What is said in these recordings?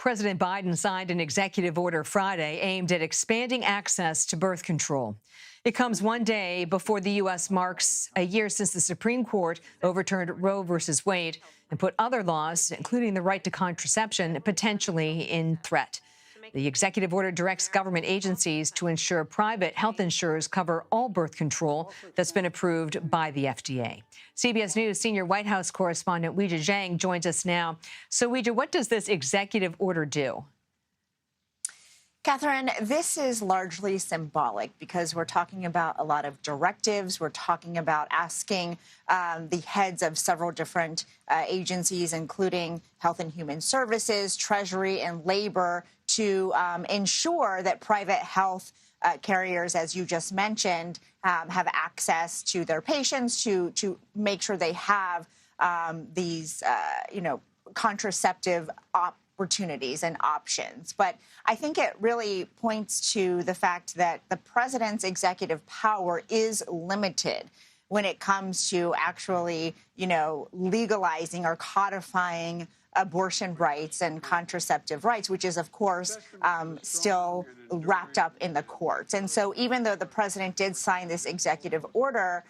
President Biden signed an executive order Friday aimed at expanding access to birth control. It comes one day before the U.S. marks a year since the Supreme Court overturned Roe v. Wade and put other laws, including the right to contraception, potentially in threat. The executive order directs government agencies to ensure private health insurers cover all birth control that's been approved by the FDA. CBS News senior White House correspondent Weijia Jiang joins us now. So, Weijia, what does this executive order do? Catherine, this is largely symbolic because we're talking about a lot of directives. We're talking about asking the heads of several different agencies, including Health and Human Services, Treasury, and Labor, to ensure that private health carriers, as you just mentioned, have access to their patients to make sure they have these, contraceptive opportunities and options. But I think it really points to the fact that the president's executive power is limited when it comes to actually, legalizing or codifying abortion rights and contraceptive rights, which is, of course, still wrapped up in the courts. And so even though the president did sign this executive order,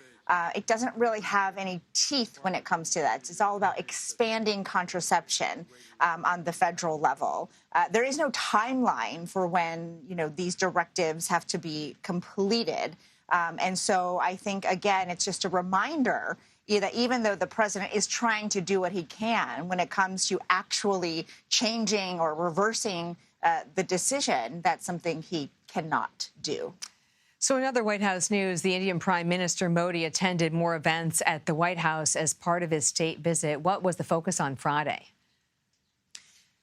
it doesn't really have any teeth when it comes to that. It's all about expanding contraception on the federal level. There is no timeline for when, these directives have to be completed. And so I think, again, it's just a reminder that even though the president is trying to do what he can when it comes to actually changing or reversing the decision, that's something he cannot do. So in other White House news, the Indian Prime Minister Modi attended more events at the White House as part of his state visit. What was the focus on Friday?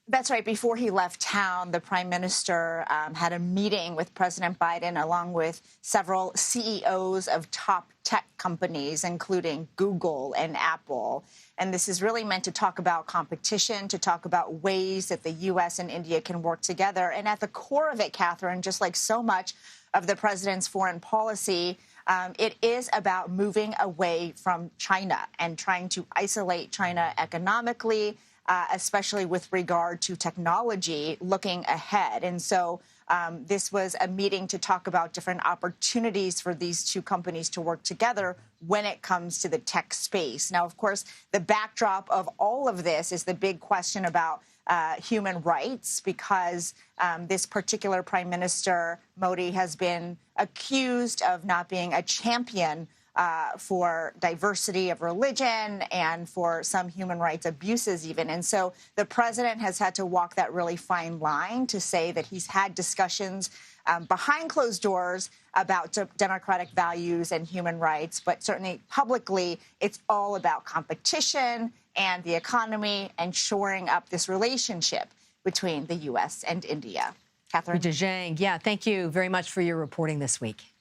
That's right. Before he left town, the prime minister had a meeting with President Biden, along with several CEOs of top tech companies, including Google and Apple. And this is really meant to talk about competition, to talk about ways that the U.S. and India can work together. And at the core of it, Catherine, just like so much of the president's foreign policy, it is about moving away from China and trying to isolate China economically, especially with regard to technology looking ahead. And so this was a meeting to talk about different opportunities for these two companies to work together when it comes to the tech space. Now, of course, the backdrop of all of this is the big question about human rights, because this particular Prime Minister, Modi, has been accused of not being a champion for diversity of religion and for some human rights abuses even. And so the president has had to walk that really fine line to say that he's had discussions behind closed doors about democratic values and human rights, but certainly publicly, it's all about competition and the economy and shoring up this relationship between the U.S. and India. Catherine? Weijia Jiang, thank you very much for your reporting this week.